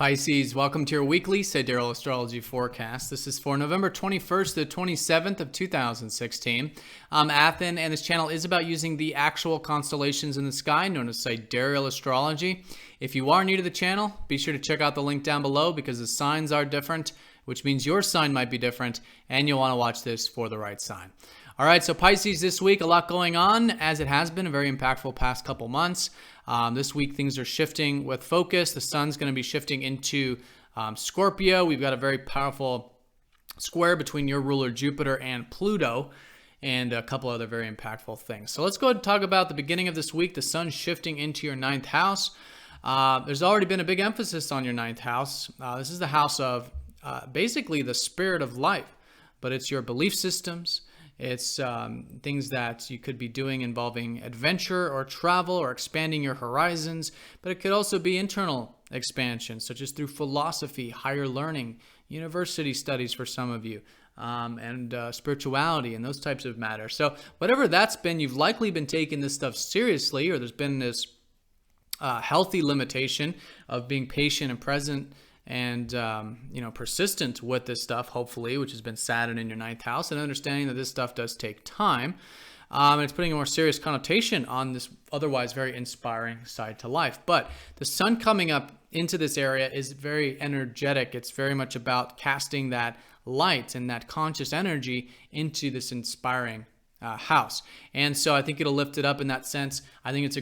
Pisces, welcome to your weekly Sidereal Astrology forecast. This is for November 21st to 27th of 2016. I'm Athen, and this channel is about using the actual constellations in the sky, known as Sidereal Astrology. If you are new to the channel, be sure to check out the link down below because the signs are different, which means your sign might be different, and you'll want to watch this for the right sign. All right, so Pisces this week, a lot going on, as it has been a very impactful past couple months. This week, things are shifting with focus. The sun's going to be shifting into Scorpio. We've got a very powerful square between your ruler Jupiter and Pluto, and a couple other very impactful things. So let's go ahead and talk about the beginning of this week. The sun's shifting into your ninth house. There's already been a big emphasis on your ninth house. This is the house of basically the spirit of life, but it's your belief systems. It's things that you could be doing involving adventure or travel or expanding your horizons, but it could also be internal expansion, such as through philosophy, higher learning, university studies for some of you, and spirituality and those types of matters. So whatever that's been, you've likely been taking this stuff seriously, or there's been this healthy limitation of being patient and present and persistent with this stuff, hopefully, which has been Saturn in your ninth house, and understanding that this stuff does take time. And it's putting a more serious connotation on this otherwise very inspiring side to life. But the sun coming up into this area is very energetic. It's very much about casting that light and that conscious energy into this inspiring house. And so I think it'll lift it up in that sense. I think it's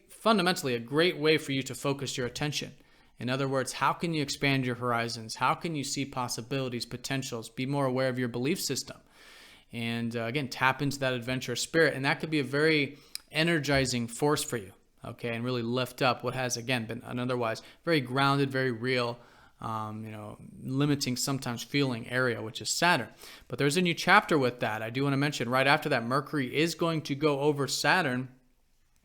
fundamentally a great way for you to focus your attention. In other words, how can you expand your horizons? How can you see possibilities, potentials, be more aware of your belief system? And again, tap into that adventurous spirit. And that could be a very energizing force for you, okay? And really lift up what has, again, been an otherwise very grounded, very real, limiting, sometimes feeling area, which is Saturn. But there's a new chapter with that. I do want to mention right after that, Mercury is going to go over Saturn,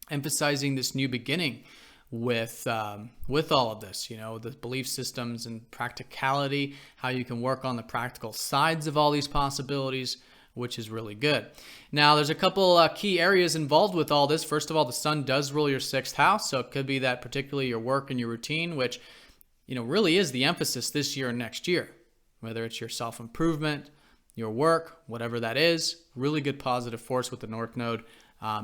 emphasizing this new beginning with all of this, the belief systems and practicality, how you can work on the practical sides of all these possibilities, which is really good. Now, there's a couple key areas involved with all this. First of all, the sun does rule your sixth house, so it could be that particularly your work and your routine, which, really is the emphasis this year and next year, whether it's your self-improvement, your work, whatever that is, really good positive force with the North Node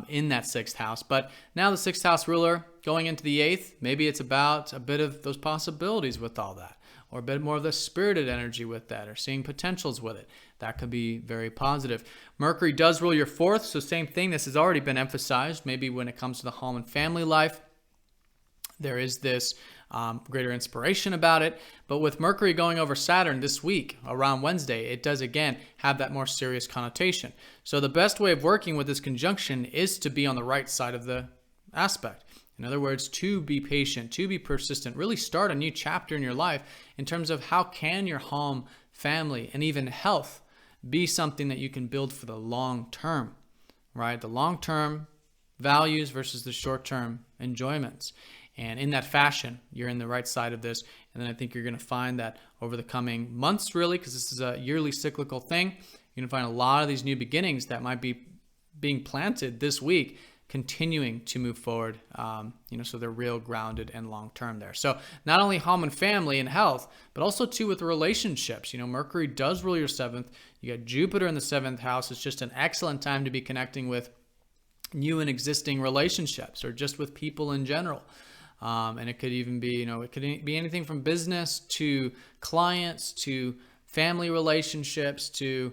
in that sixth house. But now the sixth house ruler going into the eighth, maybe it's about a bit of those possibilities with all that, or a bit more of the spirited energy with that, or seeing potentials with it. That could be very positive. Mercury does rule your fourth, so same thing. This has already been emphasized. Maybe when it comes to the home and family life, there is this greater inspiration about it. But with Mercury going over Saturn this week, around Wednesday, it does again have that more serious connotation. So the best way of working with this conjunction is to be on the right side of the aspect. In other words, to be patient, to be persistent, really start a new chapter in your life in terms of how can your home, family, and even health be something that you can build for the long term, right? The long-term values versus the short-term enjoyments. And in that fashion, you're in the right side of this. And then I think you're going to find that over the coming months, really, because this is a yearly cyclical thing, you're going to find a lot of these new beginnings that might be being planted this week, continuing to move forward, so they're real grounded and long-term there. So not only home and family and health, but also too with relationships. Mercury does rule your seventh. You got Jupiter in the seventh house. It's just an excellent time to be connecting with new and existing relationships, or just with people in general. And it could even be, it could be anything from business to clients to family relationships to,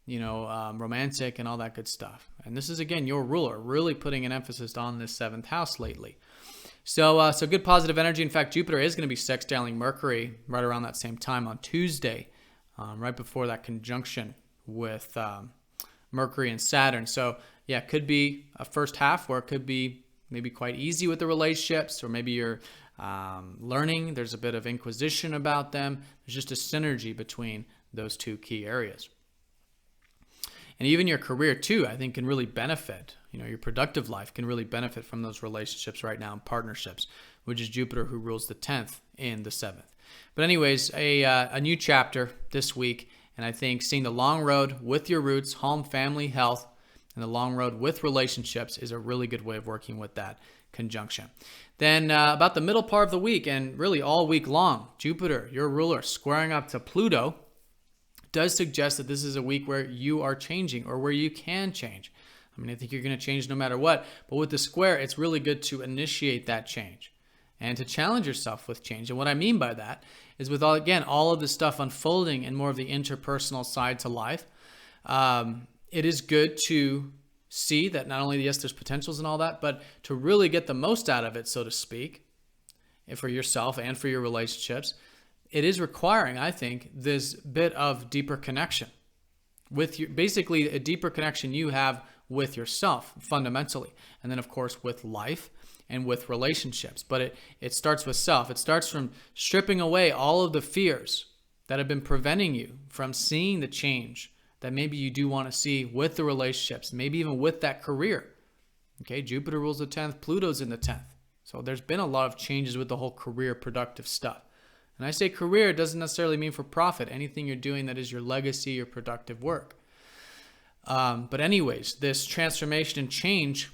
romantic and all that good stuff. And this is, again, your ruler, really putting an emphasis on this seventh house lately. So good positive energy. In fact, Jupiter is going to be sextiling Mercury right around that same time on Tuesday, right before that conjunction with Mercury and Saturn. So yeah, it could be a first half where it could be maybe quite easy with the relationships, or maybe you're learning. There's a bit of inquisition about them. There's just a synergy between those two key areas. And even your career too, I think, can really benefit. Your productive life can really benefit from those relationships right now and partnerships, which is Jupiter who rules the 10th in the 7th. But anyways, a new chapter this week. And I think seeing the long road with your roots, home, family, health, and the long road with relationships is a really good way of working with that conjunction. Then about the middle part of the week and really all week long, Jupiter, your ruler, squaring up to Pluto, does suggest that this is a week where you are changing or where you can change. I mean, I think you're going to change no matter what, but with the square, it's really good to initiate that change and to challenge yourself with change. And what I mean by that is with all of this stuff unfolding and more of the interpersonal side to life, it is good to see that not only, yes, there's potentials and all that, but to really get the most out of it, so to speak, and for yourself and for your relationships, it is requiring, I think, this bit of deeper connection with you, basically a deeper connection you have with yourself fundamentally. And then of course with life and with relationships. But it starts with self. It starts from stripping away all of the fears that have been preventing you from seeing the change that maybe you do want to see with the relationships, maybe even with that career. Okay, Jupiter rules the 10th, Pluto's in the 10th. So there's been a lot of changes with the whole career productive stuff. And I say career, it doesn't necessarily mean for profit. Anything you're doing that is your legacy, your productive work. But anyways, this transformation and change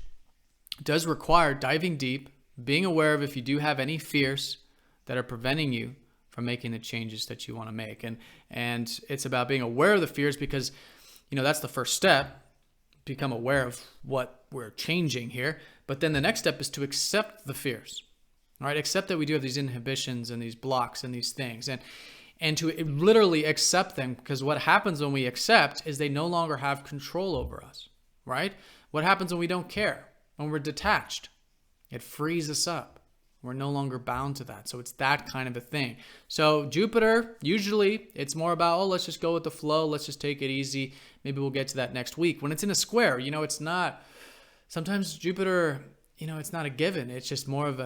does require diving deep, being aware of if you do have any fears that are preventing you from making the changes that you want to make. And it's about being aware of the fears because, that's the first step, become aware of what we're changing here. But then the next step is to accept the fears. All right, accept that we do have these inhibitions and these blocks and these things, and to literally accept them, because what happens when we accept is they no longer have control over us, right? What happens when we don't care, when we're detached? It frees us up. We're no longer bound to that. So it's that kind of a thing. So Jupiter, usually it's more about, let's just go with the flow. Let's just take it easy. Maybe we'll get to that next week. When it's in a square, it's not, sometimes Jupiter, it's not a given. It's just more of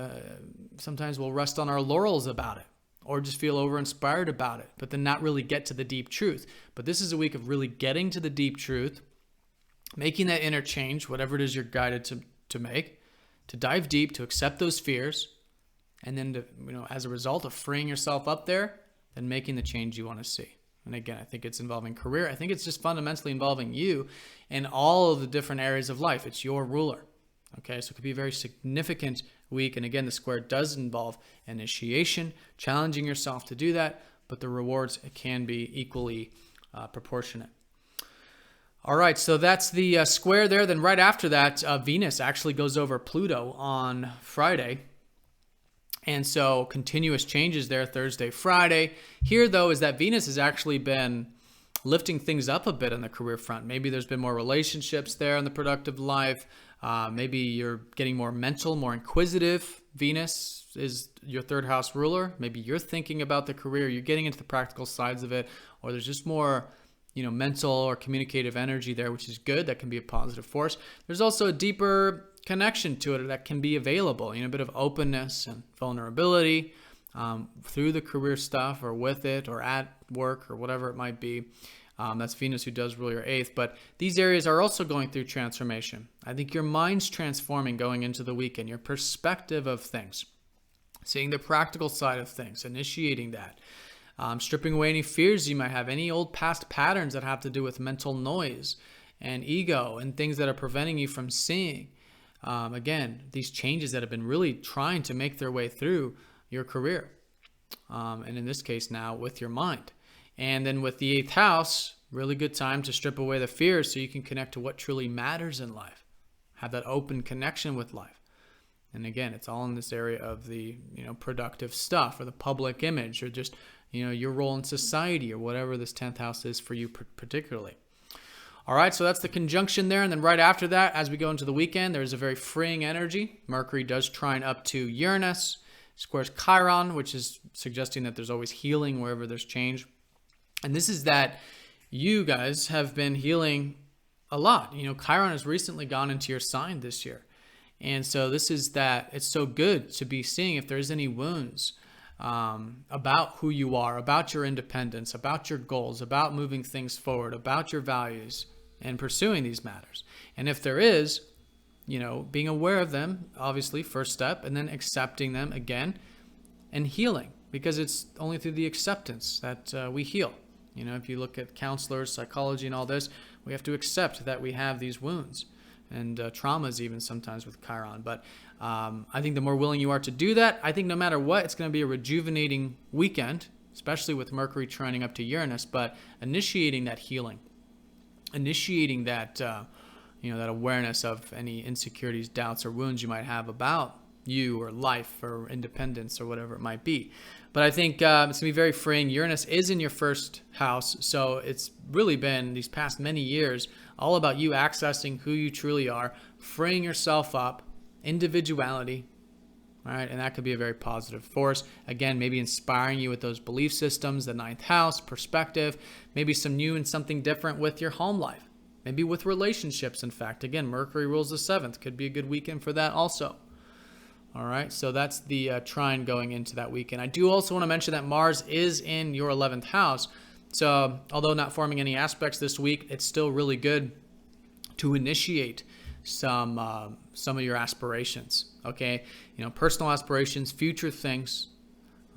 sometimes we'll rest on our laurels about it or just feel over-inspired about it, but then not really get to the deep truth. But this is a week of really getting to the deep truth, making that interchange, whatever it is you're guided to make, to dive deep, to accept those fears, and then to, as a result of freeing yourself up there, then making the change you want to see. And again, I think it's involving career. I think it's just fundamentally involving you in all of the different areas of life. It's your ruler. Okay, so it could be a very significant week. And again, the square does involve initiation, challenging yourself to do that, but the rewards can be equally proportionate. All right, so that's the square there. Then right after that, Venus actually goes over Pluto on Friday. And so continuous changes there, Thursday, Friday. Here, though, is that Venus has actually been lifting things up a bit on the career front. Maybe there's been more relationships there in the productive life. Maybe you're getting more mental, more inquisitive. Venus is your third house ruler. Maybe you're thinking about the career. You're getting into the practical sides of it. Or there's just more, mental or communicative energy there, which is good. That can be a positive force. There's also a deeper connection to it that can be available. A bit of openness and vulnerability through the career stuff or with it or at work or whatever it might be. That's Venus who does rule your 8th. But these areas are also going through transformation. I think your mind's transforming going into the weekend, your perspective of things, seeing the practical side of things, initiating that, stripping away any fears you might have, any old past patterns that have to do with mental noise and ego and things that are preventing you from seeing. Again, these changes that have been really trying to make their way through your career. And in this case now with your mind. And then with the 8th house, really good time to strip away the fears so you can connect to what truly matters in life. Have that open connection with life. And again, it's all in this area of the, productive stuff or the public image or just, your role in society or whatever this 10th house is for you particularly. All right, so that's the conjunction there. And then right after that, as we go into the weekend, there's a very freeing energy. Mercury does trine up to Uranus, squares Chiron, which is suggesting that there's always healing wherever there's change. And this is that you guys have been healing a lot. Chiron has recently gone into your sign this year. And so this is that it's so good to be seeing if there's any wounds about who you are, about your independence, about your goals, about moving things forward, about your values and pursuing these matters. And if there is, being aware of them, obviously, first step, and then accepting them again and healing, because it's only through the acceptance that we heal. If you look at counselors, psychology, and all this, we have to accept that we have these wounds. and traumas even sometimes with Chiron. But I think the more willing you are to do that, I think no matter what, it's going to be a rejuvenating weekend, especially with Mercury trining up to Uranus, but initiating that healing, initiating that, that awareness of any insecurities, doubts, or wounds you might have about you or life or independence or whatever it might be. But I think it's going to be very freeing. Uranus is in your first house, so it's really been these past many years all about you accessing who you truly are, freeing yourself up, individuality, all right? And that could be a very positive force. Again, maybe inspiring you with those belief systems, the ninth house, perspective, maybe some new and something different with your home life, maybe with relationships. In fact, again, Mercury rules the 7th. Could be a good weekend for that also. All right, so that's the trine going into that weekend. I do also want to mention that Mars is in your 11th house. So although not forming any aspects this week, it's still really good to initiate some of your aspirations, okay? Personal aspirations, future things.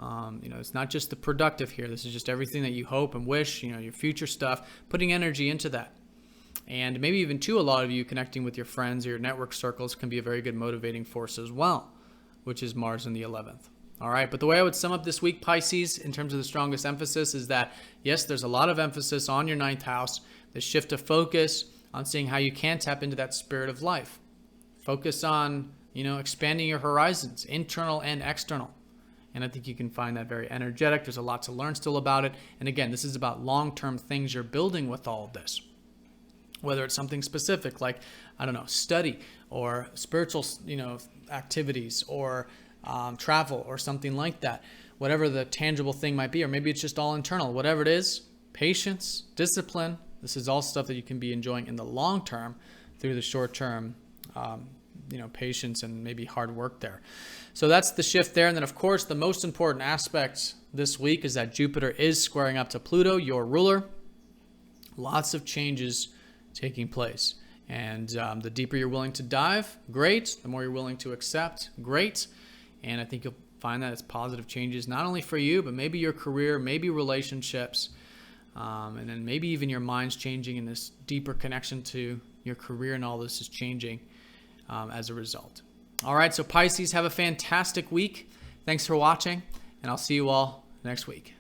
It's not just the productive here. This is just everything that you hope and wish, your future stuff, putting energy into that. And maybe even, too, a lot of you connecting with your friends or your network circles can be a very good motivating force as well, which is Mars in the 11th. All right, but the way I would sum up this week, Pisces, in terms of the strongest emphasis is that, yes, there's a lot of emphasis on your ninth house, the shift of focus on seeing how you can tap into that spirit of life. Focus on, expanding your horizons, internal and external. And I think you can find that very energetic. There's a lot to learn still about it. And again, this is about long-term things you're building with all of this. Whether it's something specific like, study or spiritual, activities or travel or something like that, whatever the tangible thing might be, or maybe it's just all internal, whatever it is, patience, discipline, this is all stuff that you can be enjoying in the long term through the short term, patience and maybe hard work there. So that's the shift there. And then of course, the most important aspect this week is that Jupiter is squaring up to Pluto, your ruler. Lots of changes taking place. And the deeper you're willing to dive, great. The more you're willing to accept, great. And I think you'll find that it's positive changes, not only for you, but maybe your career, maybe relationships, and then maybe even your mind's changing and this deeper connection to your career and all this is changing as a result. All right, so Pisces, have a fantastic week. Thanks for watching, and I'll see you all next week.